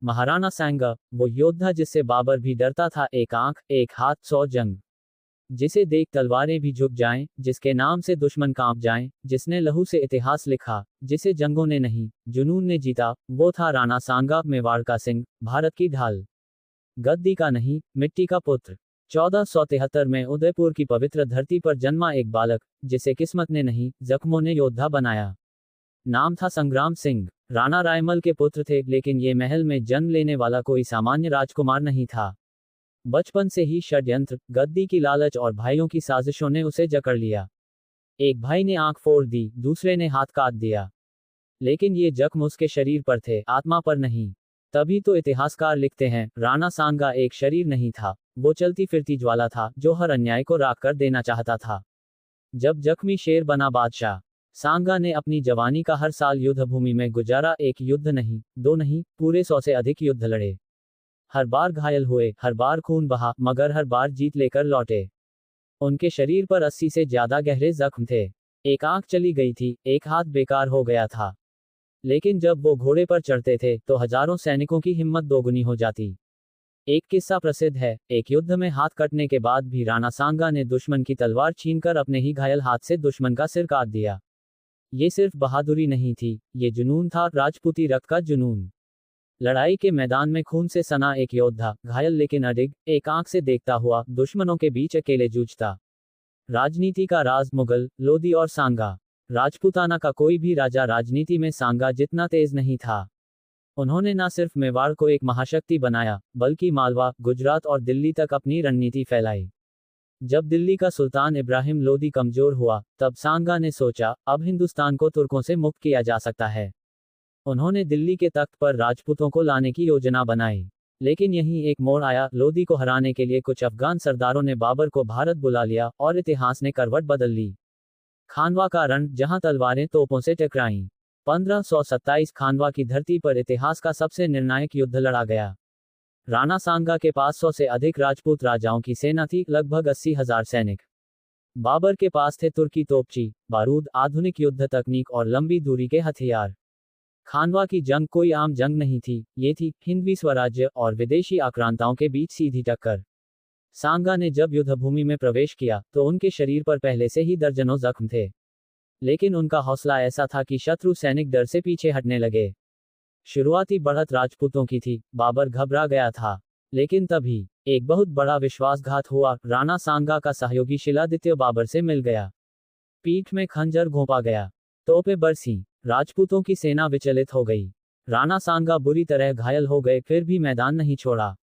महाराणा सांगा, वो योद्धा जिससे बाबर भी डरता था, एक आंख, एक हाथ, 100 जंग, जिसे देख तलवारें भी झुक जाएं, जिसके नाम से दुश्मन कांप जाएं, जिसने लहू से इतिहास लिखा, जिसे जंगों ने नहीं, जुनून ने जीता, वो था राणा सांगा, मेवाड़ का सिंह, भारत की ढाल, गद्दी का नहीं, मिट्टी का पुत्र। 1473 में उदयपुर की पवित्र धरती पर जन्मा एक बालक, जिसे किस्मत ने नहीं, जख्मों ने योद्धा बनाया। नाम था संग्राम सिंह। राणा रायमल के पुत्र थे, लेकिन ये महल में जन्म लेने वाला कोई सामान्य राजकुमार नहीं था। बचपन से ही षड्यंत्र, गद्दी की लालच और भाइयों की साजिशों ने उसे जकड़ लिया। एक भाई ने आंख फोड़ दी, दूसरे ने हाथ काट दिया, लेकिन ये जख्म उसके शरीर पर थे, आत्मा पर नहीं। तभी तो इतिहासकार लिखते हैं, राणा सांगा एक शरीर नहीं था, वो चलती फिरती ज्वाला था, जो हर अन्याय को राख कर देना चाहता था। जब जख्मी शेर बना बादशाह, सांगा ने अपनी जवानी का हर साल युद्ध भूमि में गुजारा। एक युद्ध नहीं, दो नहीं, पूरे 100 से अधिक युद्ध लड़े। हर बार घायल हुए, हर बार खून बहा, मगर हर बार जीत लेकर लौटे। उनके शरीर पर 80 से ज्यादा गहरे जख्म थे। एक आंख चली गई थी, एक हाथ बेकार हो गया था, लेकिन जब वो घोड़े पर चढ़ते थे तो हजारों सैनिकों की हिम्मत दोगुनी हो जाती। एक किस्सा प्रसिद्ध है, एक युद्ध में हाथ कटने के बाद भी राणा सांगा ने दुश्मन की तलवार छीनकर अपने ही घायल हाथ से दुश्मन का सिर काट दिया। ये सिर्फ बहादुरी नहीं थी, ये जुनून था, राजपूती रक्त का जुनून। लड़ाई के मैदान में खून से सना एक योद्धा, घायल लेकिन अडिग, एक आंख से देखता हुआ, दुश्मनों के बीच अकेले जूझता। राजनीति का राज, मुगल, लोधी और सांगा। राजपूताना का कोई भी राजा राजनीति में सांगा जितना तेज नहीं था। उन्होंने न सिर्फ मेवाड़ को एक महाशक्ति बनाया, बल्कि मालवा, गुजरात और दिल्ली तक अपनी रणनीति फैलाई। जब दिल्ली का सुल्तान इब्राहिम लोदी कमजोर हुआ, तब सांगा ने सोचा, अब हिंदुस्तान को तुर्कों से मुक्त किया जा सकता है। उन्होंने दिल्ली के तख्त पर राजपूतों को लाने की योजना बनाई। लेकिन यहीं एक मोड़ आया। लोदी को हराने के लिए कुछ अफगान सरदारों ने बाबर को भारत बुला लिया और इतिहास ने करवट बदल ली। खानवा का रण, जहां तलवारें तोपों से टकराईं। 1527 खानवा की धरती पर इतिहास का सबसे निर्णायक युद्ध लड़ा गया। राणा सांगा के पास 100 से अधिक राजपूत राजाओं की सेना थी, लगभग 80,000 सैनिक। बाबर के पास थे तुर्की तोपची, बारूद, आधुनिक युद्ध तकनीक और लंबी दूरी के हथियार। खानवा की जंग कोई आम जंग नहीं थी, ये थी हिंदवी स्वराज्य और विदेशी आक्रांताओं के बीच सीधी टक्कर। सांगा ने जब युद्ध भूमि में प्रवेश किया तो उनके शरीर पर पहले से ही दर्जनों जख्म थे, लेकिन उनका हौसला ऐसा था कि शत्रु सैनिक डर से पीछे हटने लगे। शुरुआती बढ़त राजपूतों की थी, बाबर घबरा गया था, लेकिन तभी एक बहुत बड़ा विश्वासघात हुआ। राणा सांगा का सहयोगी शिलादित्य बाबर से मिल गया। पीठ में खंजर घोंपा गया, तोपें बरसीं, राजपूतों की सेना विचलित हो गई। राणा सांगा बुरी तरह घायल हो गए, फिर भी मैदान नहीं छोड़ा।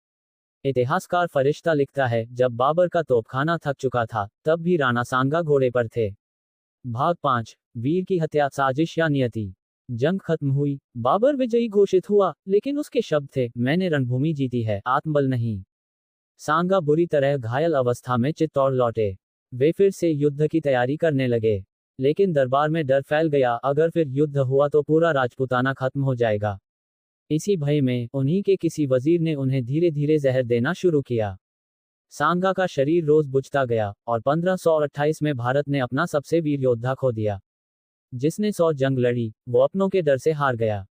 इतिहासकार फरिश्ता लिखता है, जब बाबर का तोपखाना थक चुका था, तब भी राणा सांगा घोड़े पर थे। भाग 5, वीर की हत्या, साजिश या नियति। जंग खत्म हुई, बाबर विजयी घोषित हुआ, लेकिन उसके शब्द थे, मैंने रणभूमि जीती है, आत्मबल नहीं। सांगा बुरी तरह घायल अवस्था में चित्तौड़ लौटे। वे फिर से युद्ध की तैयारी करने लगे, लेकिन दरबार में डर फैल गया, अगर फिर युद्ध हुआ तो पूरा राजपूताना खत्म हो जाएगा। इसी भय में उन्हीं के किसी वजीर ने उन्हें धीरे धीरे जहर देना शुरू किया। सांगा का शरीर रोज बुझता गया और 1528 में भारत ने अपना सबसे वीर योद्धा खो दिया। जिसने 100 जंग लड़ी, वो अपनों के डर से हार गया।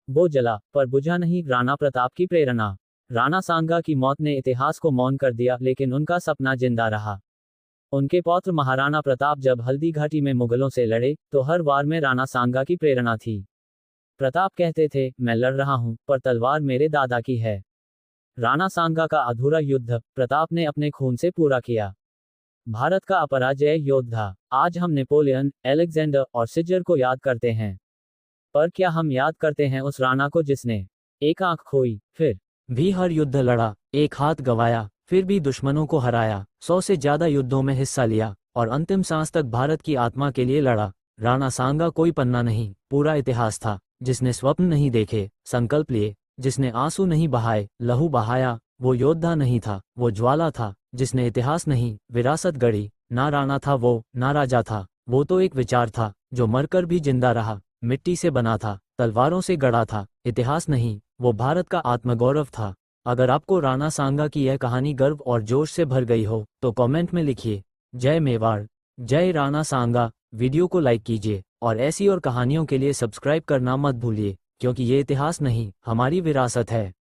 वो जला, पर बुझा नहीं। राणा प्रताप की प्रेरणा। राणा सांगा की मौत ने इतिहास को मौन कर दिया, लेकिन उनका सपना जिंदा रहा। उनके पौत्र महाराणा प्रताप जब हल्दी घाटी में मुगलों से लड़े, तो हर वार में राणा सांगा की प्रेरणा थी। प्रताप कहते थे, मैं लड़ रहा हूं, पर तलवार मेरे दादा की है। राणा सांगा का अधूरा युद्ध प्रताप ने अपने खून से पूरा किया। भारत का अपराजय योद्धा। आज हम नेपोलियन, अलेक्जेंडर और सिजर को याद करते हैं, पर क्या हम याद करते हैं उस राणा को जिसने एक आंख खोई, फिर भी हर युद्ध लड़ा, एक हाथ गंवाया, फिर भी दुश्मनों को हराया, 100 से ज्यादा युद्धों में हिस्सा लिया और अंतिम सांस तक भारत की आत्मा के लिए लड़ा। राणा सांगा कोई पन्ना नहीं, पूरा इतिहास था। जिसने स्वप्न नहीं देखे, संकल्प लिए, जिसने आंसू नहीं बहाए, लहू बहाया, वो योद्धा नहीं था, वो ज्वाला था। जिसने इतिहास नहीं, विरासत गढ़ी। ना राणा था वो, ना राजा था, वो तो एक विचार था, जो मरकर भी जिंदा रहा। मिट्टी से बना था, तलवारों से गढ़ा था। इतिहास नहीं, वो भारत का आत्मगौरव था। अगर आपको राणा सांगा की यह कहानी गर्व और जोश से भर गई हो, तो कमेंट में लिखिए, जय मेवाड़, जय राणा सांगा। वीडियो को लाइक कीजिए और ऐसी और कहानियों के लिए सब्सक्राइब करना मत भूलिए, क्योंकि ये इतिहास नहीं, हमारी विरासत है।